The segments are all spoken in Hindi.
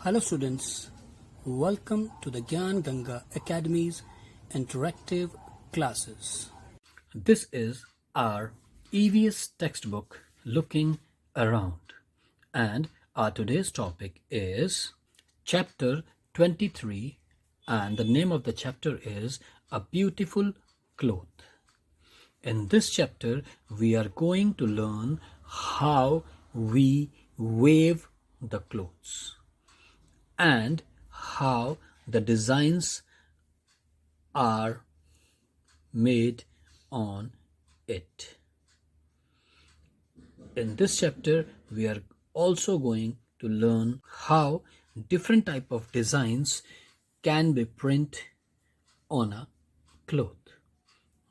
Hello students, welcome to the Gyan Ganga Academy's interactive classes. This is our EVS textbook Looking Around, and our today's topic is chapter 23, and the name of the chapter is A Beautiful Cloth. In this chapter we are going to learn how we weave the clothes and how the designs are made on it. In this chapter, we are also going to learn how different type of designs can be print on a cloth.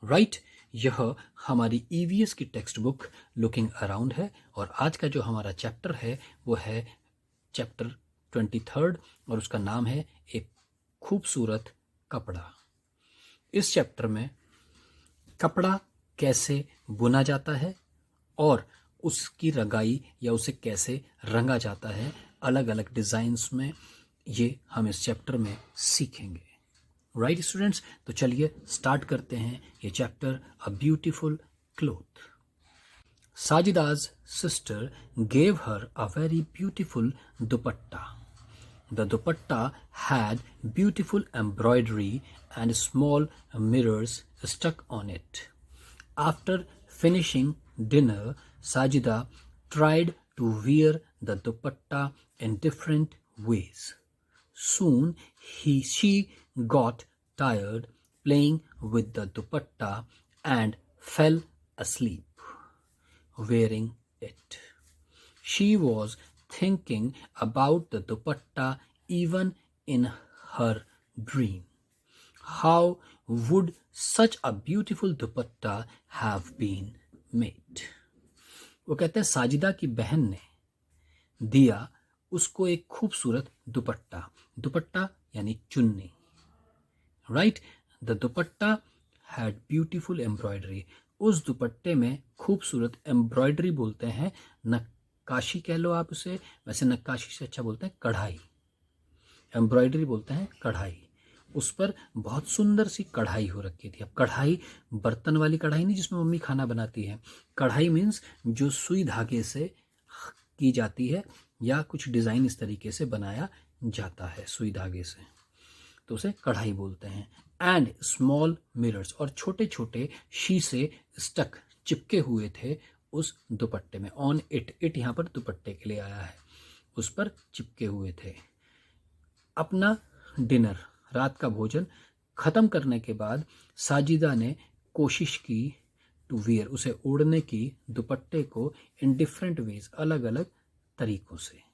Right? यह हमारी EVS की टेक्स्ट बुक लुकिंग अराउंड है और आज का जो हमारा चैप्टर है वो है चैप्टर 23 और उसका नाम है एक खूबसूरत कपड़ा। इस चैप्टर में कपड़ा कैसे बुना जाता है और उसकी रंगाई या उसे कैसे रंगा जाता है अलग अलग डिज़ाइंस में, ये हम इस चैप्टर में सीखेंगे। राइट स्टूडेंट्स, तो चलिए स्टार्ट करते हैं ये chapter a beautiful cloth. Sajida's sister gave her a very beautiful dupatta. The dupatta had beautiful embroidery and small mirrors stuck on it. After finishing dinner, Sajida tried to wear the dupatta in different ways. Soon she got tired playing with the dupatta and fell asleep wearing it. She was thinking about the dupatta even in her dream. How would such a beautiful dupatta have been made? वो कहते हैं साजिदा की बहन ने दिया उसको एक खूबसूरत दुपट्टा। दुपट्टा यानी चुन्नी। Right, the dupatta had beautiful embroidery. उस दुपट्टे में खूबसूरत एम्ब्रॉयडरी बोलते हैं, नक्काशी कह लो आप उसे, वैसे नक्काशी से अच्छा बोलते हैं कढ़ाई। एम्ब्रॉयडरी बोलते हैं कढ़ाई। उस पर बहुत सुंदर सी कढ़ाई हो रखी थी। अब कढ़ाई बर्तन वाली कढ़ाई नहीं जिसमें मम्मी खाना बनाती है। कढ़ाई मीन्स जो सुई धागे से की जाती है या कुछ डिज़ाइन इस तरीके से बनाया जाता है सुई धागे से, तो उसे कढ़ाई बोलते हैं। एंड स्मॉल मिरर्स, और छोटे छोटे शीशे स्टक चिपके हुए थे उस दुपट्टे में। ऑन इट, इट यहाँ पर दुपट्टे के लिए आया है, उस पर चिपके हुए थे। अपना डिनर, रात का भोजन ख़त्म करने के बाद साजिदा ने कोशिश की टू वियर, उसे ओढ़ने की, दुपट्टे को इन डिफरेंट वेज, अलग अलग तरीक़ों से।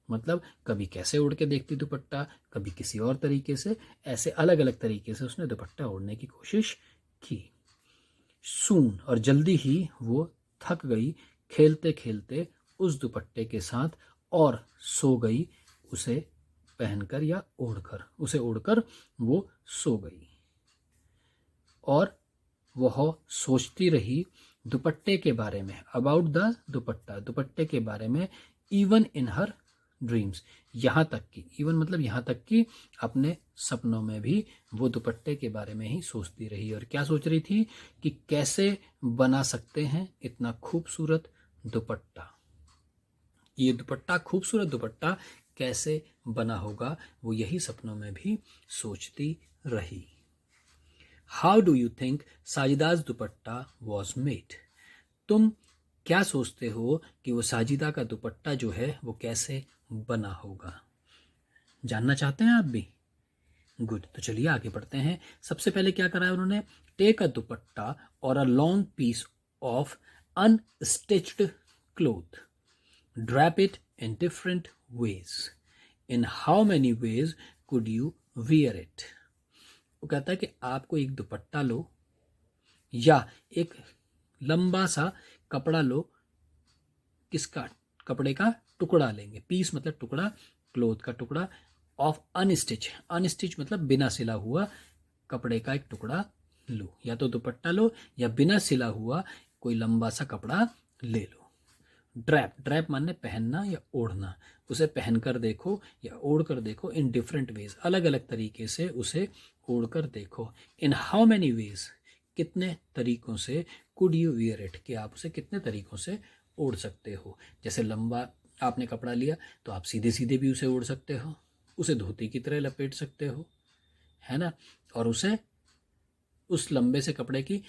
मतलब कभी कैसे ओढ़ के देखती दुपट्टा, कभी किसी और तरीके से, ऐसे अलग अलग तरीके से उसने दुपट्टा ओढ़ने की कोशिश की। सून, और जल्दी ही वो थक गई खेलते खेलते उस दुपट्टे के साथ और सो गई उसे पहनकर या ओढ़कर। उसे ओढ़कर वो सो गई और वह सोचती रही दुपट्टे के बारे में, अबाउट द दुपट्टा, दुपट्टे के बारे में, इवन इन हर ड्रीम्स, यहाँ तक कि, इवन मतलब यहाँ तक कि अपने सपनों में भी वो दुपट्टे के बारे में ही सोचती रही। और क्या सोच रही थी कि कैसे बना सकते हैं इतना खूबसूरत दुपट्टा, ये दुपट्टा, खूबसूरत दुपट्टा कैसे बना होगा, वो यही सपनों में भी सोचती रही। How do you think Sajida's dupatta was made? तुम क्या सोचते हो कि वो साजिदा का दुपट्टा जो है वो कैसे बना होगा? जानना चाहते हैं आप भी? गुड, तो चलिए आगे बढ़ते हैं। सबसे पहले क्या करा है उन्होंने? टेक अ दुपट्टा और a long piece of unstitched cloth, drape it in different ways, in how many ways could you wear it? वो कहता है कि आपको एक दुपट्टा लो या एक लंबा सा कपड़ा लो, किसका? कपड़े का टुकड़ा लेंगे, पीस मतलब टुकड़ा, क्लोथ का टुकड़ा, ऑफ अनस्टिच, अनस्टिच मतलब बिना सिला हुआ कपड़े का एक टुकड़ा लो, या तो दुपट्टा लो या बिना सिला हुआ कोई लंबा सा कपड़ा ले लो। ड्रैप, ड्रैप माने पहनना या ओढ़ना, उसे पहनकर देखो या ओढ़ कर देखो, इन डिफरेंट वेज, अलग अलग तरीके से उसे ओढ़ कर देखो। इन हाउ मैनी वेज, कितने तरीकों से, कुड यू वियर इट, कि आप उसे कितने तरीकों से ओढ़ सकते हो। जैसे लंबा आपने कपड़ा लिया तो आप सीधे सीधे भी उसे ओढ़ सकते हो, उसे धोती की तरह लपेट सकते हो, है ना, और उसे उस लंबे से कपड़े की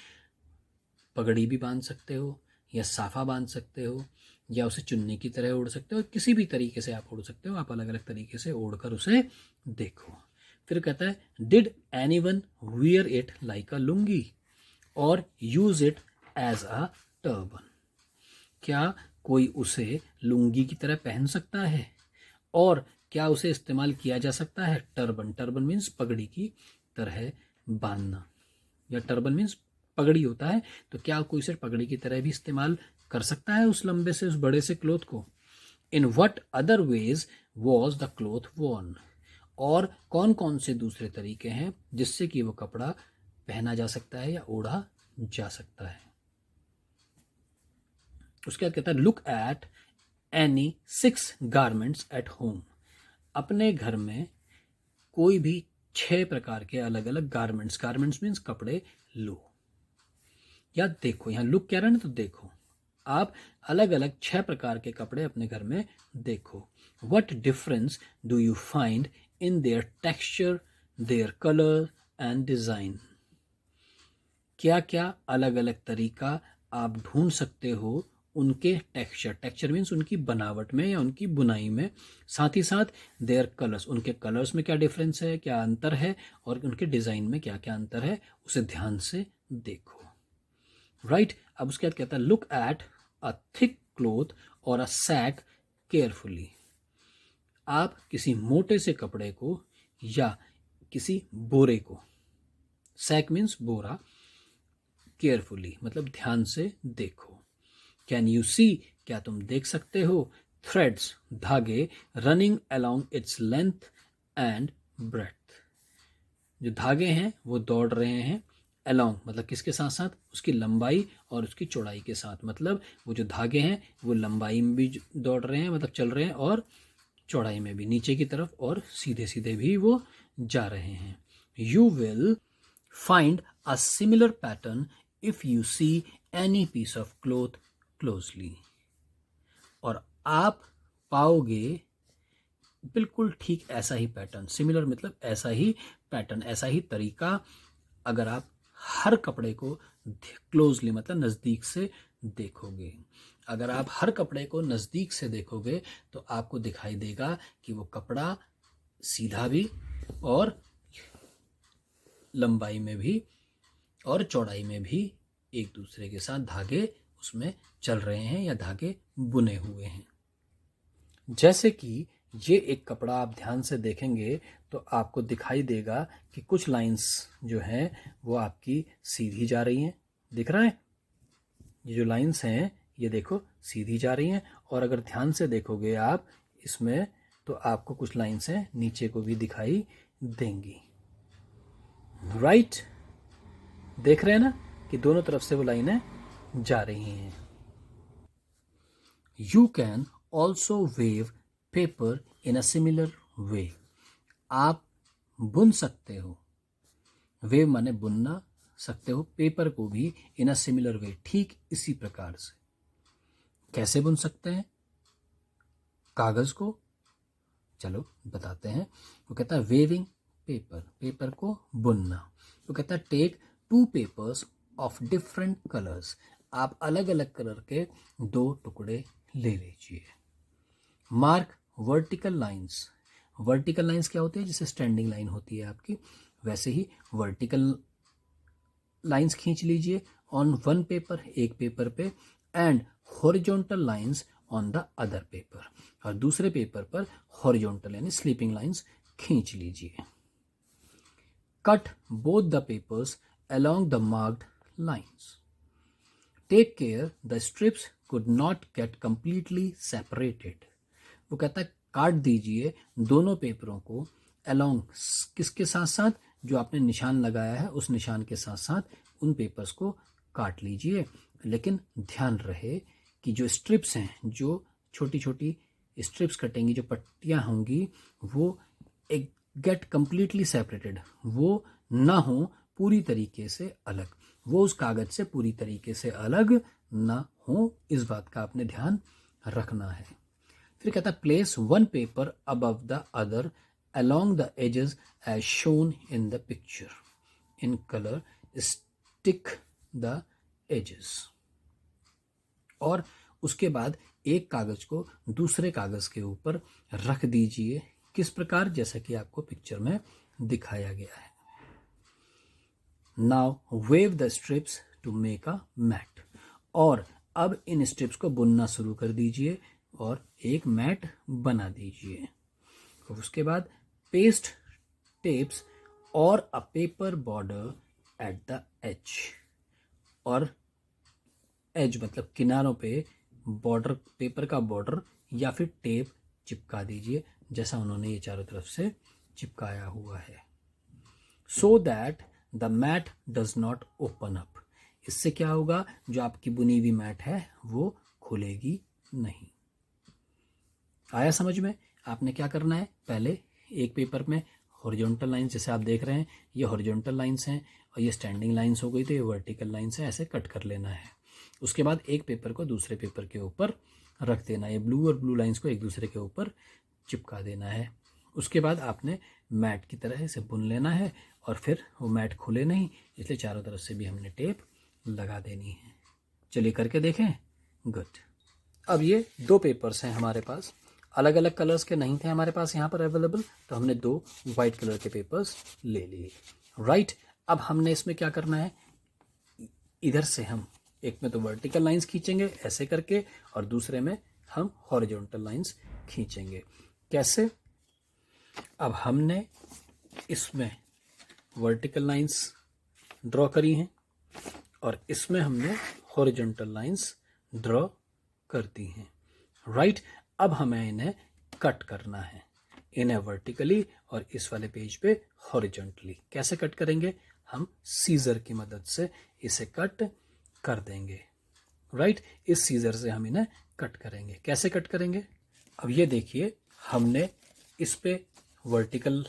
पगड़ी भी बांध सकते हो, या साफा बांध सकते हो, या उसे चुन्नी की तरह ओढ़ सकते हो, किसी भी तरीके से आप ओढ़ सकते हो, आप अलग अलग तरीके से ओढ़ कर उसे देखो। फिर कहता है did anyone wear it like a lungi और use it as a turban, क्या कोई उसे लुंगी की तरह पहन सकता है और क्या उसे इस्तेमाल किया जा सकता है टर्बन, टर्बन मीन्स पगड़ी की तरह बांधना, या टर्बन मीन्स पगड़ी होता है, तो क्या कोई उसे पगड़ी की तरह भी इस्तेमाल कर सकता है उस लंबे से, उस बड़े से क्लोथ को। In what other ways was the cloth worn, और कौन कौन से दूसरे तरीके हैं जिससे कि वो कपड़ा पहना जा सकता है या ओढ़ा जा सकता है। उसके बाद कहता है look at any 6 garments at home, अपने घर में कोई भी 6 प्रकार के अलग अलग गारमेंट्स, गारमेंट्स मीन्स कपड़े लो, या देखो, यहाँ लुक कह रहे हैं ना, तो देखो, आप अलग अलग 6 प्रकार के कपड़े अपने घर में देखो। What difference do you find in their texture, their colour and design, क्या क्या अलग अलग तरीका आप ढूंढ सकते हो उनके टेक्सचर, टेक्सचर मीन्स उनकी बनावट में या उनकी बुनाई में, साथ ही साथ देयर कलर्स, उनके कलर्स में क्या डिफरेंस है, क्या अंतर है, और उनके डिज़ाइन में क्या क्या अंतर है, उसे ध्यान से देखो। राइट, अब उसके बाद कहता है look at a thick cloth और अ सैक केयरफुली, आप किसी मोटे से कपड़े को या किसी बोरे को, सैक मीन्स बोरा, केयरफुली मतलब ध्यान से देखो। कैन यू सी, क्या तुम देख सकते हो, थ्रेड्स, धागे, running along its length and breadth, जो धागे हैं वो दौड़ रहे हैं, अलोंग मतलब किसके साथ साथ, उसकी लंबाई और उसकी चौड़ाई के साथ, मतलब वो जो धागे हैं वो लंबाई में भी दौड़ रहे हैं, मतलब चल रहे हैं, और चौड़ाई में भी, नीचे की तरफ और सीधे सीधे भी वो जा रहे हैं। You will find a similar pattern if you see any piece of cloth closely, और आप पाओगे बिल्कुल ठीक ऐसा ही पैटर्न, सिमिलर मतलब ऐसा ही पैटर्न, ऐसा ही तरीका, अगर आप हर कपड़े को क्लोजली मतलब नज़दीक से देखोगे। अगर आप हर कपड़े को नज़दीक से देखोगे तो आपको दिखाई देगा कि वो कपड़ा सीधा भी और लंबाई में भी और चौड़ाई में भी एक दूसरे के साथ धागे उसमें चल रहे हैं या धागे बुने हुए हैं। जैसे कि ये एक कपड़ा आप ध्यान से देखेंगे तो आपको दिखाई देगा कि कुछ लाइंस जो हैं वो आपकी सीधी जा रही हैं, दिख रहा है, ये जो लाइंस हैं ये देखो सीधी जा रही हैं, और अगर ध्यान से देखोगे आप इसमें तो आपको कुछ लाइंस हैं नीचे को भी दिखाई देंगी। राइट, देख रहे हैं ना कि दोनों तरफ से वो लाइनें जा रही हैं। You can also wave paper in a similar way, आप बुन सकते हो, वेव माने बुनना, सकते हो पेपर को भी इन अ सिमिलर वे, ठीक इसी प्रकार से। कैसे बुन सकते हैं कागज को, चलो बताते हैं। वो कहता है वेविंग पेपर, पेपर को बुनना। वो कहता है take 2 papers of different colours, आप अलग अलग कलर के 2 टुकड़े ले लीजिए। Mark vertical lines, vertical lines क्या होती है, जैसे स्टैंडिंग लाइन होती है आपकी, वैसे ही वर्टिकल लाइंस खींच लीजिए ऑन वन पेपर, एक पेपर पे, and horizontal lines on the other paper, और दूसरे पेपर पर हॉरिजॉन्टल यानी स्लीपिंग लाइंस खींच लीजिए। Cut both the papers along the marked lines. Take care the strips could not get completely separated. वो कहता है काट दीजिए दोनों पेपरों को along, किसके साथ साथ, जो आपने निशान लगाया है उस निशान के साथ साथ उन पेपर्स को काट लीजिए, लेकिन ध्यान रहे कि जो स्ट्रिप्स हैं, जो छोटी छोटी स्ट्रिप्स कटेंगी, जो पट्टियाँ होंगी, वो एक गेट कम्प्लीटली सेपरेटेड, वो ना हो पूरी तरीके से अलग, वो उस कागज से पूरी तरीके से अलग ना हो, इस बात का आपने ध्यान रखना है। फिर कहता है place one paper above the other along the edges as shown in the picture. In color, stick the edges. और उसके बाद एक कागज को दूसरे कागज के ऊपर रख दीजिए, किस प्रकार, जैसा कि आपको पिक्चर में दिखाया गया है। Now wave the strips to make a mat. और अब इन स्ट्रिप्स को बुनना शुरू कर दीजिए और एक मैट बना दीजिए। उसके बाद पेस्ट टेप्स और a paper border at the edge, और एज मतलब किनारों पे बॉर्डर, पेपर का बॉर्डर या फिर टेप चिपका दीजिए, जैसा उन्होंने ये चारों तरफ से चिपकाया हुआ है। So that the mat does not open up. इससे क्या होगा, जो आपकी बुनी हुई मैट है वो खुलेगी नहीं। आया समझ में? आपने क्या करना है, पहले एक पेपर में हॉरिजॉन्टल लाइंस, जैसे आप देख रहे हैं ये हॉरिजॉन्टल लाइंस हैं और ये स्टैंडिंग लाइंस हो गई, तो ये वर्टिकल लाइंस है, ऐसे कट कर लेना है। उसके बाद एक पेपर को दूसरे पेपर के ऊपर रख देना है, ये ब्लू और ब्लू लाइंस को एक दूसरे के ऊपर चिपका देना है। उसके बाद आपने मैट की तरह इसे बुन लेना है और फिर वो मैट खुले नहीं, इसलिए चारों तरफ से भी हमने टेप लगा देनी है। चलिए करके देखें। गुड। अब ये दो पेपर्स हैं हमारे पास, अलग अलग कलर्स के नहीं थे हमारे पास यहाँ पर अवेलेबल, तो हमने दो वाइट कलर के पेपर्स ले लिए। राइट, अब हमने इसमें क्या करना है, इधर से हम एक में तो वर्टिकल लाइंस खींचेंगे ऐसे करके और दूसरे में हम हॉरिजॉन्टल लाइंस खींचेंगे। कैसे? अब हमने इसमें वर्टिकल लाइंस ड्रॉ करी हैं और इसमें हमने हॉरिजॉन्टल लाइंस ड्रॉ कर दी हैं। राइट, अब हमें इन्हें कट करना है, इन्हें वर्टिकली और इस वाले पेज पे हॉरिजॉन्टली। कैसे कट करेंगे? हम सीजर की मदद से इसे कट कर देंगे। राइट, इस सीजर से हम इन्हें कट करेंगे। कैसे कट करेंगे? अब ये देखिए, हमने इस पे वर्टिकल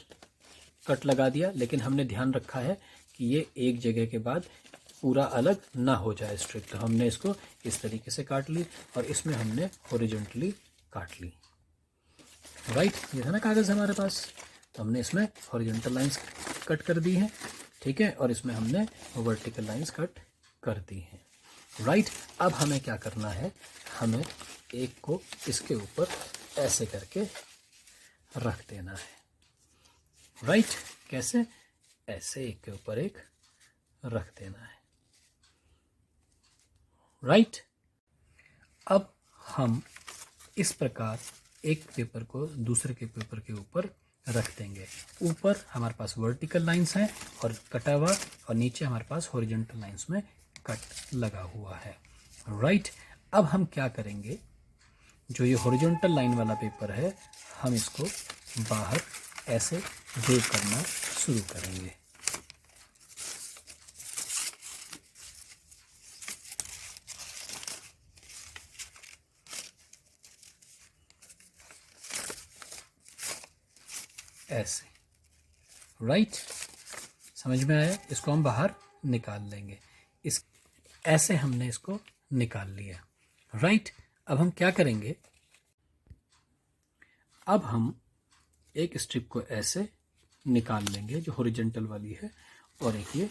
कट लगा दिया, लेकिन हमने ध्यान रखा है कि ये एक जगह के बाद पूरा अलग ना हो जाए स्ट्रिप, तो हमने इसको इस तरीके से काट ली और इसमें हमने हॉरिजॉन्टली काट ली। राइट, ये था ना कागज़ हमारे पास, तो हमने इसमें हॉरिजॉन्टल लाइंस कट कर दी हैं, ठीक है, और इसमें हमने वर्टिकल लाइंस कट कर दी हैं। राइट, अब हमें क्या करना है, हमें एक को इसके ऊपर ऐसे करके रख देना है। राइट, कैसे? ऐसे एक के ऊपर एक रख देना है। राइट, अब हम इस प्रकार एक पेपर को दूसरे के पेपर के ऊपर रख देंगे। ऊपर हमारे पास वर्टिकल लाइंस हैं और कटा हुआ, और नीचे हमारे पास हॉरिजॉन्टल लाइंस में कट लगा हुआ है। राइट, अब हम क्या करेंगे, जो ये हॉरिजॉन्टल लाइन वाला पेपर है, हम इसको बाहर ऐसे वेव करना शुरू करेंगे। ऐसे। राइट, समझ में आया? इसको हम बाहर निकाल लेंगे। इस ऐसे हमने इसको निकाल लिया। राइट, अब हम क्या करेंगे, अब हम एक स्ट्रिप को ऐसे निकाल लेंगे जो हॉरिजॉन्टल वाली है, और एक ये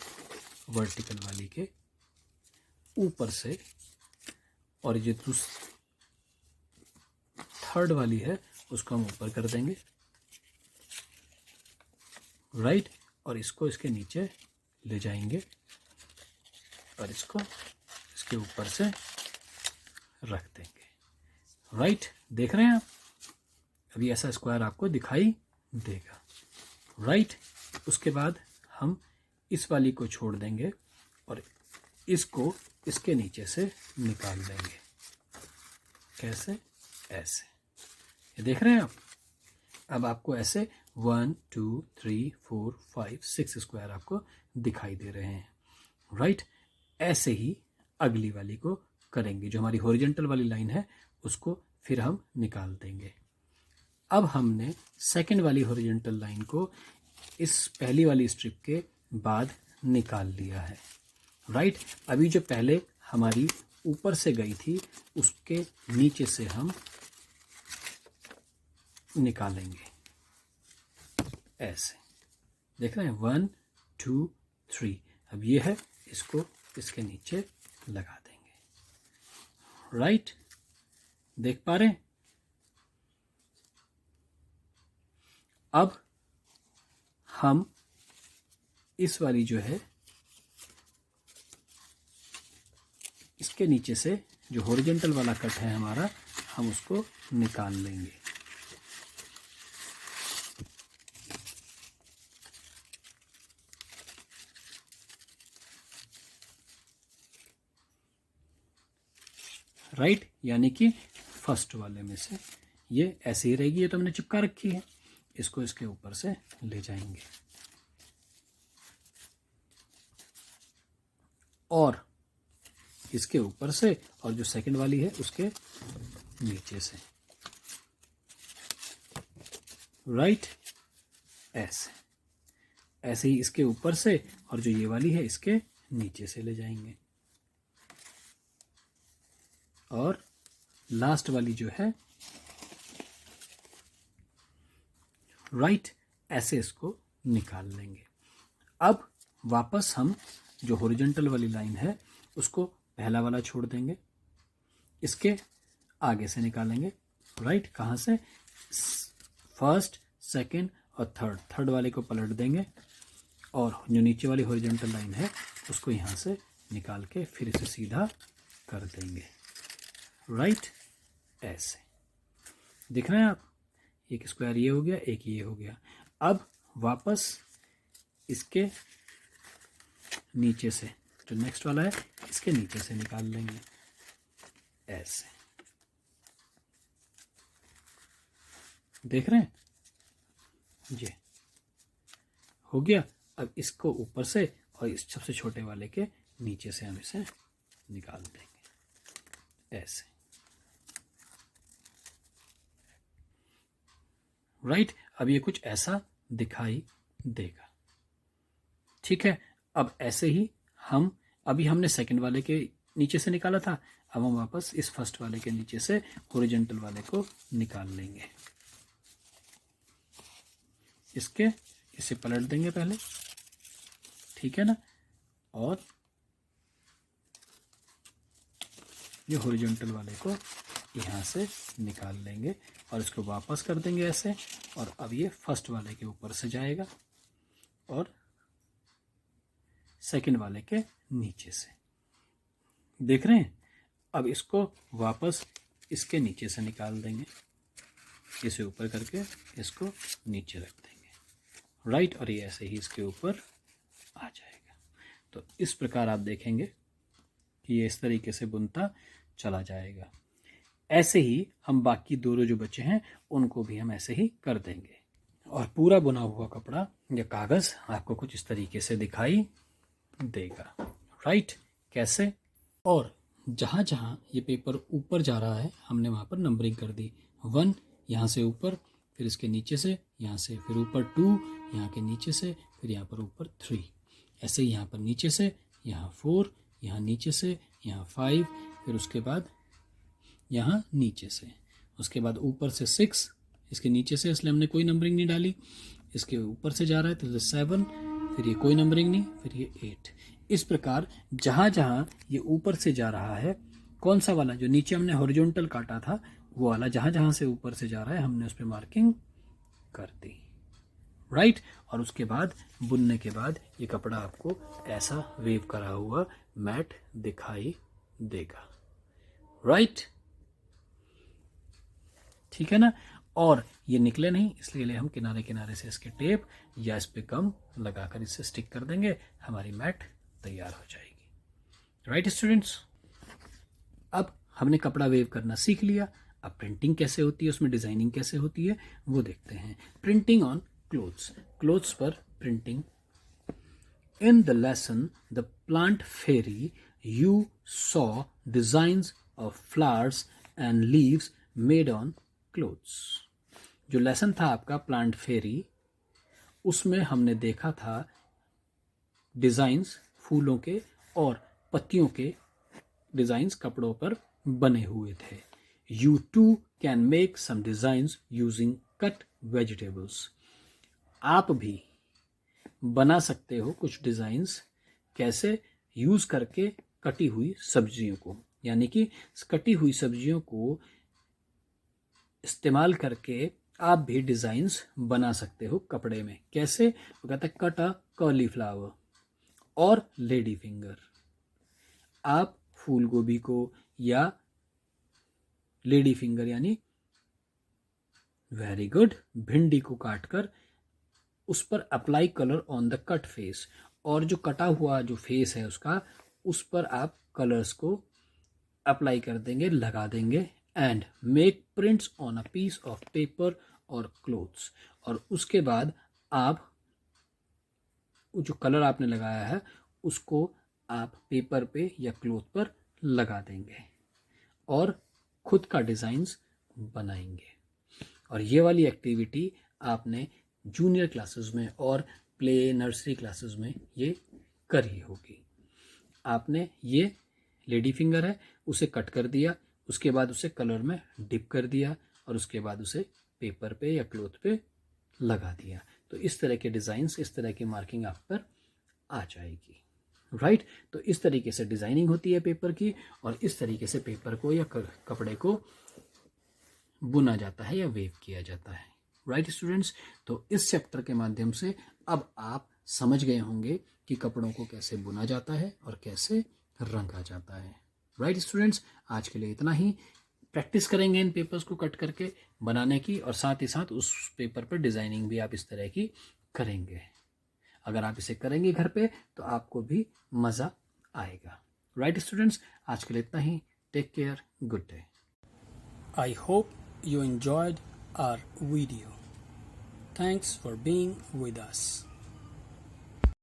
वर्टिकल वाली के ऊपर से, और ये थर्ड वाली है उसको हम ऊपर कर देंगे। राइट, और इसको इसके नीचे ले जाएंगे और इसको इसके ऊपर से रख देंगे। राइट, देख रहे हैं आप? अभी ऐसा स्क्वायर आपको दिखाई देगा। राइट, उसके बाद हम इस वाली को छोड़ देंगे और इसको इसके नीचे से निकाल देंगे। कैसे? ऐसे। ये देख रहे हैं आप? अब आपको ऐसे 1 2 3 4 5 6 स्क्वायर आपको दिखाई दे रहे हैं। राइट, ऐसे ही अगली वाली को करेंगे। जो हमारी हॉरिजॉन्टल वाली लाइन है उसको फिर हम निकाल देंगे। अब हमने सेकंड वाली हॉरिजॉन्टल लाइन को इस पहली वाली स्ट्रिप के बाद निकाल लिया है, राइट। अभी जो पहले हमारी ऊपर से गई थी उसके नीचे से हम निकालेंगे ऐसे, देख रहे हैं 1 2 3। अब ये है, इसको इसके नीचे लगा देंगे, राइट। देख पा रहे हैं। अब हम इस वाली जो है इसके नीचे से जो हॉरिजॉन्टल वाला कट है हमारा, हम उसको निकाल लेंगे। राइट, यानी कि फर्स्ट वाले में से ये ऐसे ही रहेगी। ये तो हमने चिपका रखी है, इसको इसके ऊपर से ले जाएंगे और इसके ऊपर से, और जो सेकंड वाली है उसके नीचे से, राइट। ऐसे ही इसके ऊपर से, और जो ये वाली है इसके नीचे से ले जाएंगे, और लास्ट वाली जो है, राइट, ऐसे इसको निकाल लेंगे। अब वापस हम जो हॉरिजॉन्टल वाली लाइन है उसको पहला वाला छोड़ देंगे, इसके आगे से निकालेंगे, राइट। कहाँ से? फर्स्ट, सेकंड और थर्ड वाले को पलट देंगे और जो नीचे वाली हॉरिजॉन्टल लाइन है उसको यहाँ से निकाल के फिर इसे सीधा कर देंगे, राइट। ऐसे दिख रहे हैं आप, एक स्क्वायर ये हो गया, एक ये हो गया। अब वापस इसके नीचे से, जो नेक्स्ट वाला है इसके नीचे से निकाल लेंगे ऐसे, देख रहे हैं, ये हो गया। अब इसको ऊपर से और इस सबसे छोटे वाले के नीचे से हम इसे निकाल देंगे ऐसे, राइट। अब ये कुछ ऐसा दिखाई देगा, ठीक है। अब ऐसे ही हम, अभी हमने सेकंड वाले के नीचे से निकाला था, अब हम वापस इस फर्स्ट वाले के नीचे से हॉरिजॉन्टल वाले को निकाल लेंगे, इसे पलट देंगे पहले, ठीक है ना, और ये हॉरिजॉन्टल वाले को यहाँ से निकाल लेंगे और इसको वापस कर देंगे ऐसे, और अब ये फर्स्ट वाले के ऊपर से जाएगा और सेकंड वाले के नीचे से, देख रहे हैं। अब इसको वापस इसके नीचे से निकाल देंगे, इसे ऊपर करके इसको नीचे रख देंगे, राइट, और ये ऐसे ही इसके ऊपर आ जाएगा। तो इस प्रकार आप देखेंगे कि ये इस तरीके से बुनता चला जाएगा। ऐसे ही हम बाकी दो जो बचे हैं उनको भी हम ऐसे ही कर देंगे, और पूरा बुना हुआ कपड़ा या कागज़ आपको कुछ इस तरीके से दिखाई देगा, राइट। कैसे? और जहाँ जहाँ ये पेपर ऊपर जा रहा है हमने वहाँ पर नंबरिंग कर दी, 1 यहाँ से ऊपर, फिर इसके नीचे से, यहाँ से फिर ऊपर 2, यहाँ के नीचे से, फिर यहाँ पर ऊपर 3, ऐसे ही यहाँ पर नीचे से, यहाँ 4, यहाँ नीचे से, यहाँ 5, फिर उसके बाद यहाँ नीचे से, उसके बाद ऊपर से 6, इसके नीचे से, इसलिए हमने कोई नंबरिंग नहीं डाली, इसके ऊपर से जा रहा है तो 7, फिर ये कोई नंबरिंग नहीं, फिर ये 8। इस प्रकार जहाँ जहाँ ये ऊपर से जा रहा है, कौन सा वाला जो नीचे हमने हॉरिजॉन्टल काटा था वो वाला जहाँ जहाँ से ऊपर से जा रहा है हमने उस पर मार्किंग कर दी, राइट। और उसके बाद बुनने के बाद ये कपड़ा आपको ऐसा वेव करा हुआ मैट दिखाई देगा, राइट, ठीक है ना। और ये निकले नहीं इसलिए हम किनारे किनारे से इसके टेप या इस पे गम लगाकर इसे स्टिक कर देंगे, हमारी मैट तैयार हो जाएगी, राइट स्टूडेंट्स। अब हमने कपड़ा वेव करना सीख लिया, अब प्रिंटिंग कैसे होती है, उसमें डिजाइनिंग कैसे होती है वो देखते हैं। प्रिंटिंग ऑन क्लोथ्स पर printing. In the lesson, The Plant Fairy, you saw designs of flowers and leaves made on clothes. जो लेसन था आपका प्लांट फेरी, उसमें हमने देखा था डिजाइंस फूलों के और पत्तियों के डिजाइन्स कपड़ों पर बने हुए थे. You too can make some designs using cut vegetables. आप भी बना सकते हो कुछ डिजाइन्स. कैसे? यूज करके कटी हुई सब्जियों को, यानी कि कटी हुई सब्जियों को इस्तेमाल करके आप भी डिजाइन्स बना सकते हो कपड़े में. कैसे? वो कहता है कट अ कॉलीफ्लावर और लेडी फिंगर. आप फूल गोभी को या लेडी फिंगर यानी वेरी गुड भिंडी को काटकर उस पर apply colour on the cut face, और जो कटा हुआ जो फेस है उसका, उस पर आप कलर्स को अप्लाई कर देंगे, लगा देंगे. And make prints on a piece of paper और क्लोथ्स. और उसके बाद आप जो कलर आपने लगाया है उसको आप पेपर पे या क्लोथ पर लगा देंगे और खुद का डिजाइन्स बनाएंगे. और ये वाली एक्टिविटी आपने जूनियर क्लासेस में और प्ले नर्सरी क्लासेस में ये करी होगी. आपने ये लेडी फिंगर है उसे कट कर दिया, उसके बाद उसे कलर में डिप कर दिया और उसके बाद उसे पेपर पे या क्लोथ पे लगा दिया. तो इस तरह के डिज़ाइंस, इस तरह की मार्किंग आप पर आ जाएगी. राइट. तो इस तरीके से डिज़ाइनिंग होती है पेपर की, और इस तरीके से पेपर को या कपड़े को बुना जाता है या वेव किया जाता है. Right students. तो इस चैप्टर के माध्यम से अब आप समझ गए होंगे कि कपड़ों को कैसे बुना जाता है और कैसे रंगा जाता है. Right students. आज के लिए इतना ही. प्रैक्टिस करेंगे इन पेपर्स को कट करके बनाने की, और साथ ही साथ उस पेपर पर डिज़ाइनिंग भी आप इस तरह की करेंगे. अगर आप इसे करेंगे घर पे तो आपको भी मज़ा आएगा. Right students. आज के लिए इतना ही. Take care. Good day. I hope you enjoyed our video. Thanks for being with us.